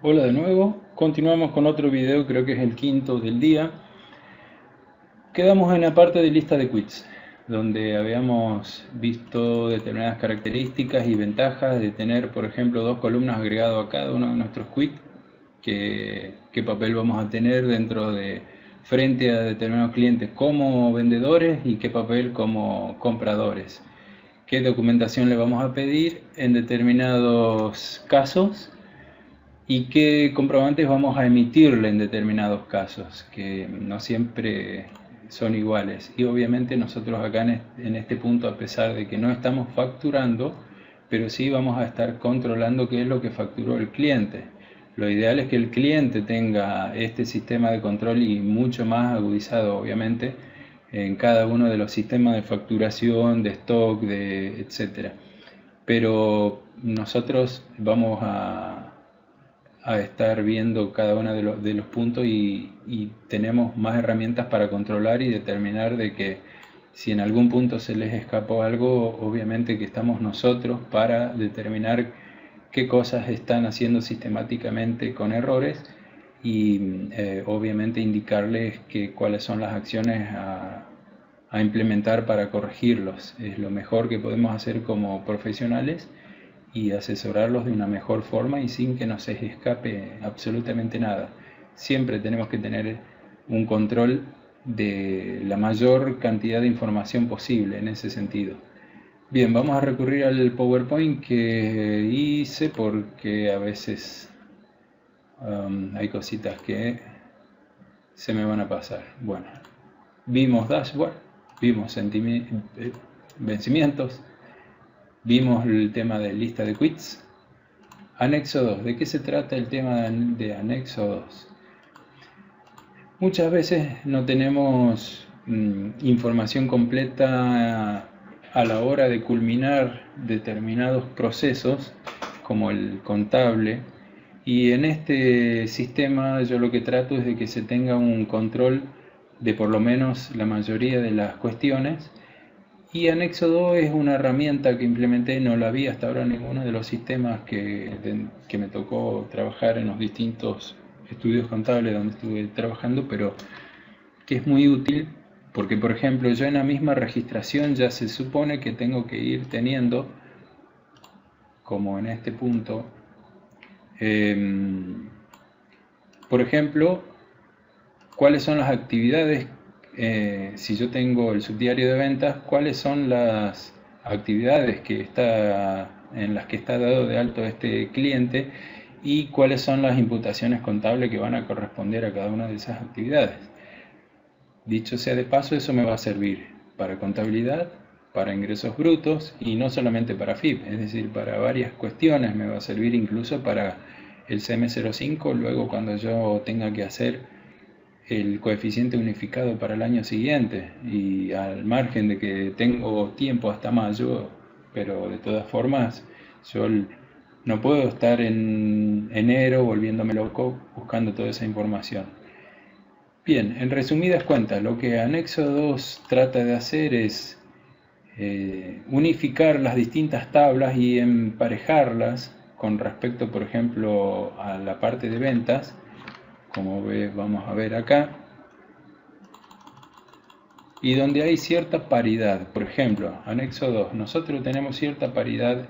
Hola de nuevo, continuamos con otro video, creo que es el quinto del día. Quedamos en la parte de lista de quits, donde habíamos visto determinadas características y ventajas de tener, por ejemplo, dos columnas agregadas a cada uno de nuestros quits, qué papel vamos a tener dentro de frente a determinados clientes como vendedores y qué papel como compradores, qué documentación le vamos a pedir en determinados casos y qué comprobantes vamos a emitirle en determinados casos, que no siempre son iguales. Y obviamente nosotros acá en este punto, a pesar de que no estamos facturando, pero sí vamos a estar controlando qué es lo que facturó el cliente. Lo ideal es que el cliente tenga este sistema de control y mucho más agudizado, obviamente, en cada uno de los sistemas de facturación, de stock, etcétera. Pero nosotros vamos a estar viendo cada uno de los puntos y tenemos más herramientas para controlar y determinar de que si en algún punto se les escapó algo, obviamente que estamos nosotros para determinar qué cosas están haciendo sistemáticamente con errores y obviamente indicarles cuáles son las acciones a implementar para corregirlos. Es lo mejor que podemos hacer como profesionales y asesorarlos de una mejor forma y sin que nos se escape absolutamente nada. Siempre tenemos que tener un control de la mayor cantidad de información posible en ese sentido. Bien, vamos a recurrir al PowerPoint que hice porque a veces hay cositas que se me van a pasar. Bueno, vimos dashboard, vimos vencimientos, vimos el tema de lista de quits. Anexo 2. ¿De qué se trata el tema de anexo 2? Muchas veces no tenemos información completa a la hora de culminar determinados procesos, como el contable, y en este sistema yo lo que trato es de que se tenga un control de por lo menos la mayoría de las cuestiones. Y Anexo 2 es una herramienta que implementé, no la vi hasta ahora en ninguno de los sistemas que me tocó trabajar en los distintos estudios contables donde estuve trabajando, pero que es muy útil porque, por ejemplo, yo en la misma registración ya se supone que tengo que ir teniendo, como en este punto, por ejemplo, cuáles son las actividades, si yo tengo el subdiario de ventas, cuáles son las actividades en las que está dado de alto este cliente y cuáles son las imputaciones contables que van a corresponder a cada una de esas actividades. Dicho sea de paso, eso me va a servir para contabilidad, para ingresos brutos y no solamente para FIP, es decir, para varias cuestiones. Me va a servir incluso para el CM05, luego cuando yo tenga que hacer el coeficiente unificado para el año siguiente, y al margen de que tengo tiempo hasta mayo, pero de todas formas yo no puedo estar en enero volviéndome loco buscando toda esa información. Bien, en resumidas cuentas, lo que Anexo 2 trata de hacer es unificar las distintas tablas y emparejarlas con respecto, por ejemplo, a la parte de ventas, como vamos a ver acá, y donde hay cierta paridad. Por ejemplo, Anexo 2, nosotros tenemos cierta paridad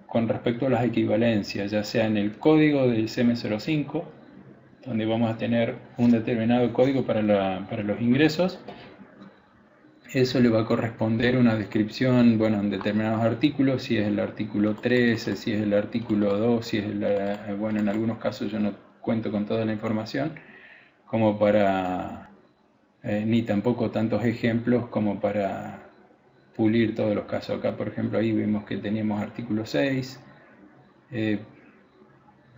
con respecto a las equivalencias, ya sea en el código del CM05, donde vamos a tener un determinado código para los ingresos. Eso le va a corresponder una descripción, bueno, en determinados artículos, si es el artículo 13, si es el artículo 2, si es bueno, en algunos casos yo no cuento con toda la información, como para, ni tampoco tantos ejemplos como para pulir todos los casos. Acá, por ejemplo, ahí vemos que teníamos artículo 6,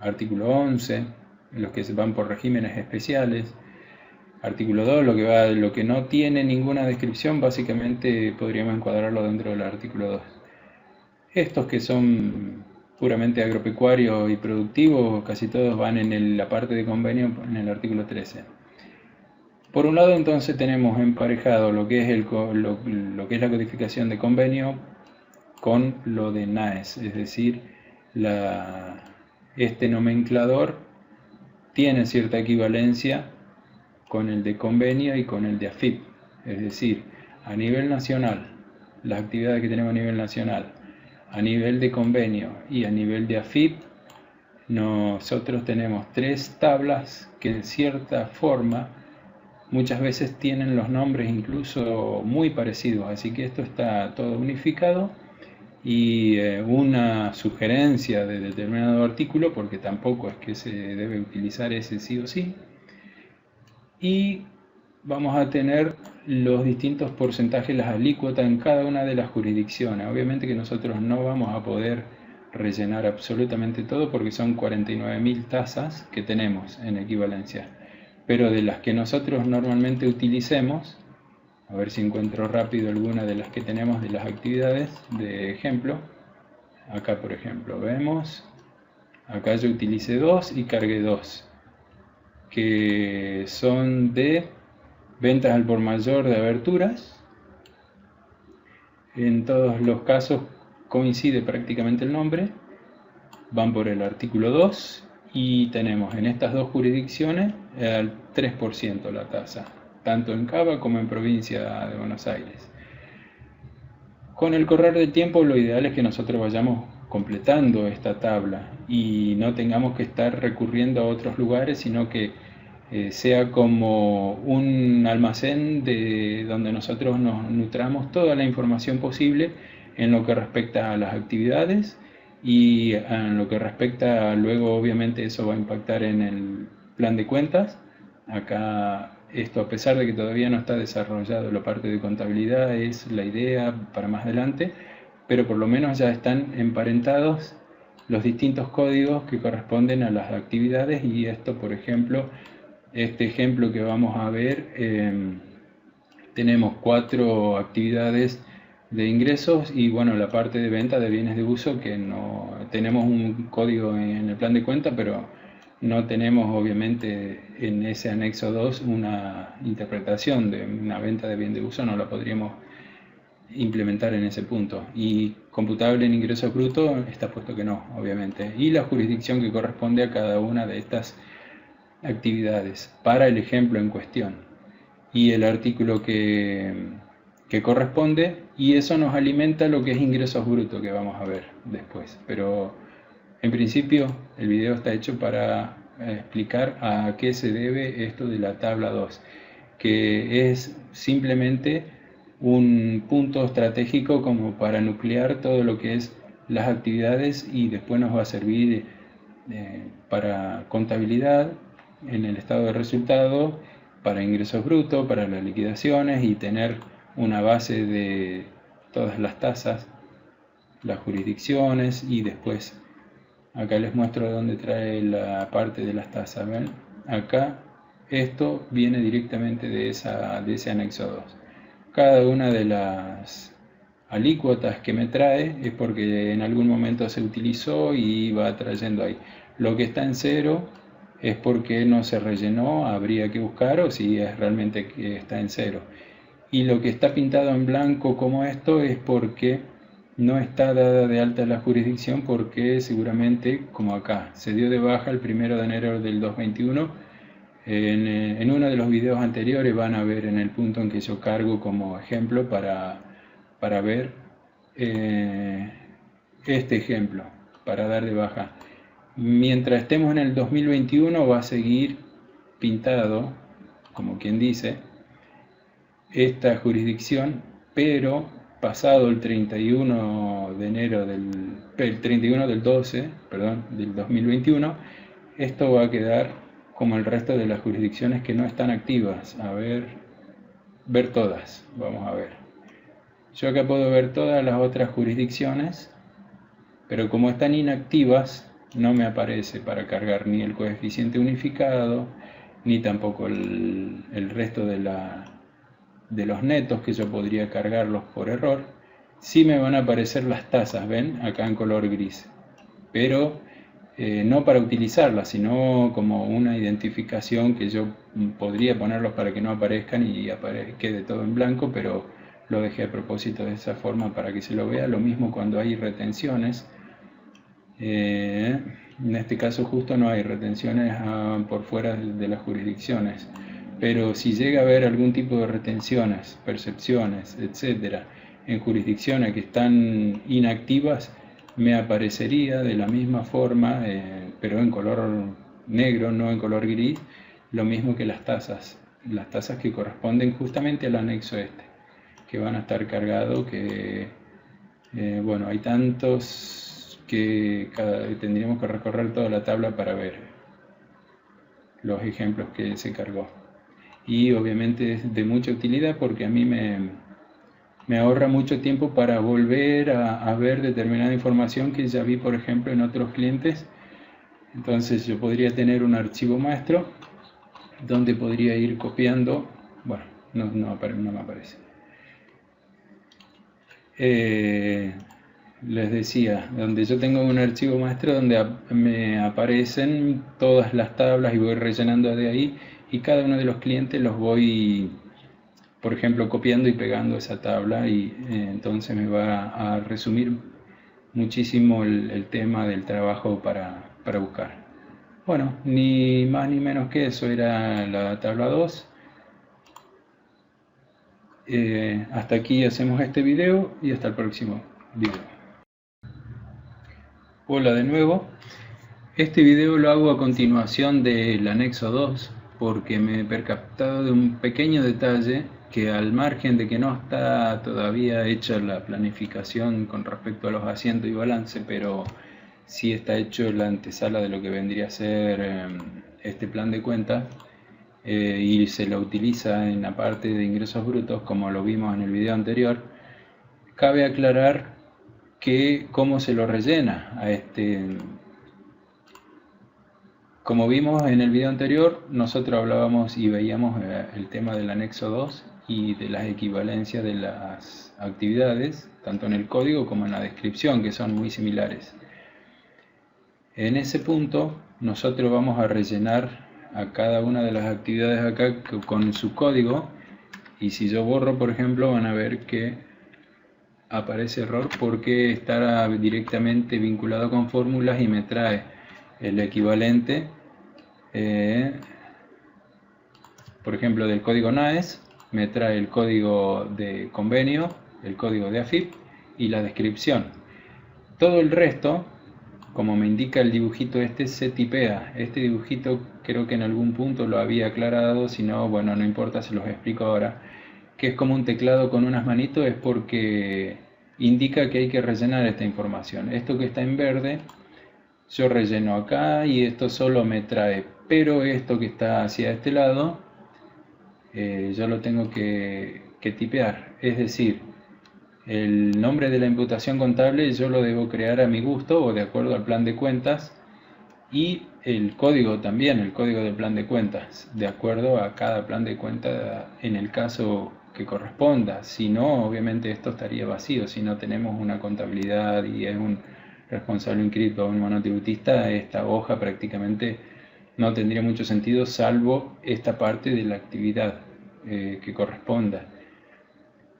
artículo 11, los que se van por regímenes especiales. Artículo 2, lo que no tiene ninguna descripción, básicamente podríamos encuadrarlo dentro del artículo 2. Estos que son puramente agropecuarios y productivos, casi todos van en la parte de convenio en el artículo 13. Por un lado, entonces tenemos emparejado lo que es lo que es la codificación de convenio con lo de NAES, es decir, este nomenclador tiene cierta equivalencia con el de convenio y con el de AFIP. Es decir, a nivel nacional, las actividades que tenemos a nivel nacional, a nivel de convenio y a nivel de AFIP, nosotros tenemos 3 tablas que en cierta forma muchas veces tienen los nombres incluso muy parecidos, así que esto está todo unificado y una sugerencia de determinado artículo, porque tampoco es que se debe utilizar ese sí o sí, y vamos a tener los distintos porcentajes, las alícuotas en cada una de las jurisdicciones. Obviamente que nosotros no vamos a poder rellenar absolutamente todo porque son 49.000 tasas que tenemos en equivalencia, pero de las que nosotros normalmente utilicemos, a ver si encuentro rápido alguna de las que tenemos de las actividades de ejemplo. Acá por ejemplo vemos, acá yo utilicé 2 y cargué 2, que son de ventas al por mayor de aberturas. En todos los casos coincide prácticamente el nombre, van por el artículo 2 y tenemos en estas dos jurisdicciones al 3% la tasa, tanto en Cava como en provincia de Buenos Aires. Con el correr del tiempo lo ideal es que nosotros vayamos completando esta tabla y no tengamos que estar recurriendo a otros lugares, sino que sea como un almacén de donde nosotros nos nutramos toda la información posible en lo que respecta a las actividades y en lo que respecta, luego obviamente eso va a impactar en el plan de cuentas. Acá esto, a pesar de que todavía no está desarrollado la parte de contabilidad, es la idea para más adelante, pero por lo menos ya están emparentados los distintos códigos que corresponden a las actividades, y esto, por ejemplo, este ejemplo que vamos a ver, tenemos 4 actividades de ingresos y bueno, la parte de venta de bienes de uso, que no tenemos un código en el plan de cuenta, pero no tenemos obviamente en ese anexo 2 una interpretación de una venta de bien de uso, no la podríamos implementar en ese punto. Y computable en ingresos brutos está puesto que no, obviamente. Y la jurisdicción que corresponde a cada una de estas actividades para el ejemplo en cuestión. Y el artículo que corresponde, y eso nos alimenta lo que es ingresos brutos, que vamos a ver después. Pero en principio el video está hecho para explicar a qué se debe esto de la tabla 2, que es simplemente un punto estratégico como para nuclear todo lo que es las actividades, y después nos va a servir para contabilidad en el estado de resultado, para ingresos brutos, para las liquidaciones, y tener una base de todas las tasas, las jurisdicciones, y después acá les muestro de dónde trae la parte de las tasas. ¿Ven? Acá esto viene directamente de ese anexo 2. Cada una de las alícuotas que me trae es porque en algún momento se utilizó y va trayendo ahí. Lo que está en 0 es porque no se rellenó, habría que buscar, o si es realmente que está en 0. Y lo que está pintado en blanco como esto es porque no está dada de alta la jurisdicción, porque seguramente, como acá, se dio de baja el 1 de enero del 2021. En uno de los videos anteriores van a ver en el punto en que yo cargo como ejemplo para ver este ejemplo, para dar de baja. Mientras estemos en el 2021 va a seguir pintado, como quien dice, esta jurisdicción, pero pasado el 31 de enero el 31 del 12, perdón, del 2021, esto va a quedar como el resto de las jurisdicciones que no están activas. A ver todas, vamos a ver. Yo acá puedo ver todas las otras jurisdicciones, pero como están inactivas, no me aparece para cargar ni el coeficiente unificado, ni tampoco el resto de los netos, que yo podría cargarlos por error. Sí me van a aparecer las tasas, ¿ven? Acá en color gris, pero no para utilizarlas, sino como una identificación que yo podría ponerlos para que no aparezcan y quede todo en blanco, pero lo dejé a propósito de esa forma para que se lo vea. Lo mismo cuando hay retenciones, En este caso justo no hay retenciones por fuera de las jurisdicciones, pero si llega a haber algún tipo de retenciones, percepciones, etcétera, en jurisdicciones que están inactivas, me aparecería de la misma forma, pero en color negro, no en color gris, lo mismo que las tasas que corresponden justamente al anexo este, que van a estar cargados, que bueno, hay tantos que tendríamos que recorrer toda la tabla para ver los ejemplos que se cargó. Y obviamente es de mucha utilidad porque a mí me ahorra mucho tiempo para volver a ver determinada información que ya vi, por ejemplo, en otros clientes. Entonces yo podría tener un archivo maestro donde podría ir copiando. Bueno, no me aparece. Les decía, donde yo tengo un archivo maestro donde me aparecen todas las tablas y voy rellenando de ahí, y cada uno de los clientes los voy, por ejemplo, copiando y pegando esa tabla, y entonces me va a resumir muchísimo el tema del trabajo para buscar. Bueno, ni más ni menos que eso era la tabla 2. Hasta aquí hacemos este video y hasta el próximo video. Hola de nuevo. Este video lo hago a continuación del anexo 2 porque me he percatado de un pequeño detalle que, al margen de que no está todavía hecha la planificación con respecto a los asientos y balance, pero sí está hecho la antesala de lo que vendría a ser este plan de cuentas, y se lo utiliza en la parte de ingresos brutos como lo vimos en el video anterior. Cabe aclarar que cómo se lo rellena a este. Como vimos en el video anterior, nosotros hablábamos y veíamos el tema del anexo 2 y de las equivalencias de las actividades, tanto en el código como en la descripción, que son muy similares. En ese punto nosotros vamos a rellenar a cada una de las actividades acá con su código, y si yo borro, por ejemplo, van a ver que aparece error porque está directamente vinculado con fórmulas y me trae el equivalente, por ejemplo, del código NAES, me trae el código de convenio, el código de AFIP y la descripción. Todo el resto, como me indica el dibujito este, se tipea. Este dibujito creo que en algún punto lo había aclarado, si no, bueno, no importa, se los explico ahora. Que es como un teclado con unas manitos, es porque indica que hay que rellenar esta información. Esto que está en verde, yo relleno acá y esto solo me trae, pero esto que está hacia este lado, yo lo tengo que tipear. Es decir, el nombre de la imputación contable yo lo debo crear a mi gusto o de acuerdo al plan de cuentas, y el código también, el código del plan de cuentas, de acuerdo a cada plan de cuentas en el caso que corresponda. Si no, obviamente esto estaría vacío. Si no tenemos una contabilidad y es un responsable inscrito o un monotributista, esta hoja prácticamente no tendría mucho sentido, salvo esta parte de la actividad que corresponda.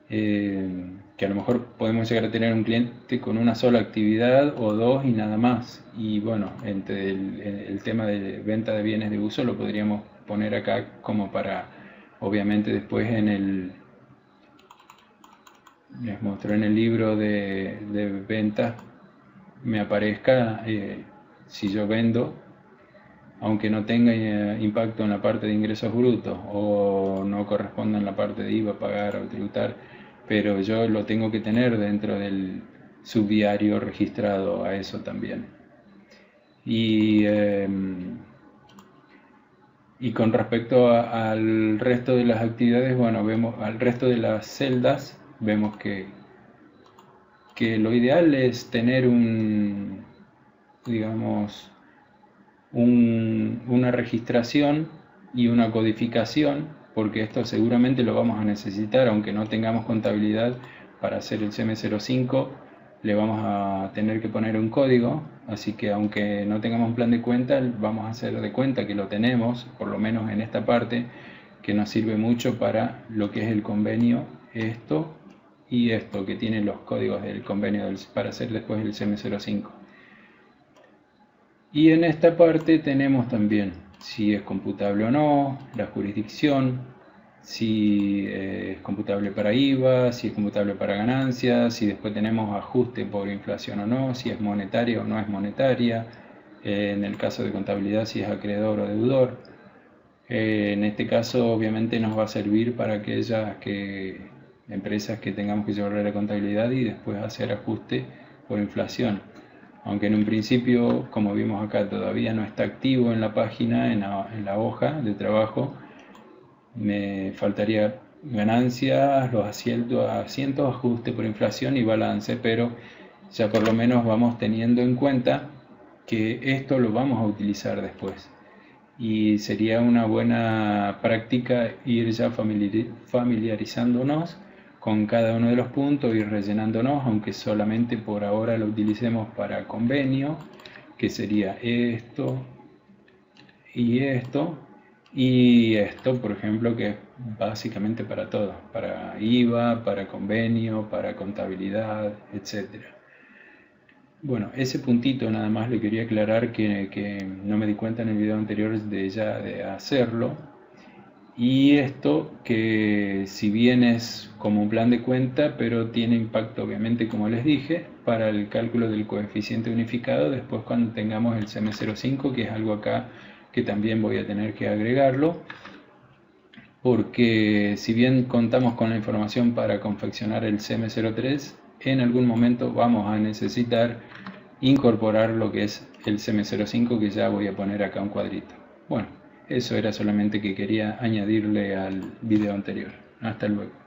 Que a lo mejor podemos llegar a tener un cliente con una sola actividad o dos y nada más. Y bueno, entre el tema de venta de bienes de uso lo podríamos poner acá como para, obviamente después les mostré en el libro de ventas, me aparezca si yo vendo, aunque no tenga impacto en la parte de ingresos brutos o no corresponda en la parte de IVA, pagar o tributar, pero yo lo tengo que tener dentro del subdiario registrado a eso también. Y con respecto al resto de las actividades, bueno, vemos al resto de las celdas, vemos que lo ideal es tener una registración y una codificación, porque esto seguramente lo vamos a necesitar, aunque no tengamos contabilidad. Para hacer el CM05 le vamos a tener que poner un código, así que aunque no tengamos un plan de cuenta, vamos a hacer de cuenta que lo tenemos, por lo menos en esta parte, que nos sirve mucho para lo que es el convenio, esto y esto, que tiene los códigos del convenio para hacer después el CM05. Y en esta parte tenemos también si es computable o no, la jurisdicción, si es computable para IVA, si es computable para ganancias, si después tenemos ajuste por inflación o no, si es monetaria o no es monetaria, en el caso de contabilidad si es acreedor o deudor. En este caso obviamente nos va a servir para aquellas empresas que tengamos que llevar la contabilidad y después hacer ajuste por inflación. Aunque en un principio, como vimos acá, todavía no está activo en la página, en la hoja de trabajo, me faltaría ganancias, los asientos, ajuste por inflación y balance, pero ya por lo menos vamos teniendo en cuenta que esto lo vamos a utilizar después. Y sería una buena práctica ir ya familiarizándonos con cada uno de los puntos, ir rellenándonos, aunque solamente por ahora lo utilicemos para convenio, que sería esto y esto, y esto, por ejemplo, que es básicamente para todo, para IVA, para convenio, para contabilidad, etcétera. Bueno, ese puntito nada más le quería aclarar que no me di cuenta en el video anterior de hacerlo. Y esto que si bien es como un plan de cuenta, pero tiene impacto obviamente, como les dije, para el cálculo del coeficiente unificado después cuando tengamos el CM05, que es algo acá que también voy a tener que agregarlo, porque si bien contamos con la información para confeccionar el CM03, en algún momento vamos a necesitar incorporar lo que es el CM05, que ya voy a poner acá un cuadrito. Bueno, eso era solamente que quería añadirle al video anterior. Hasta luego.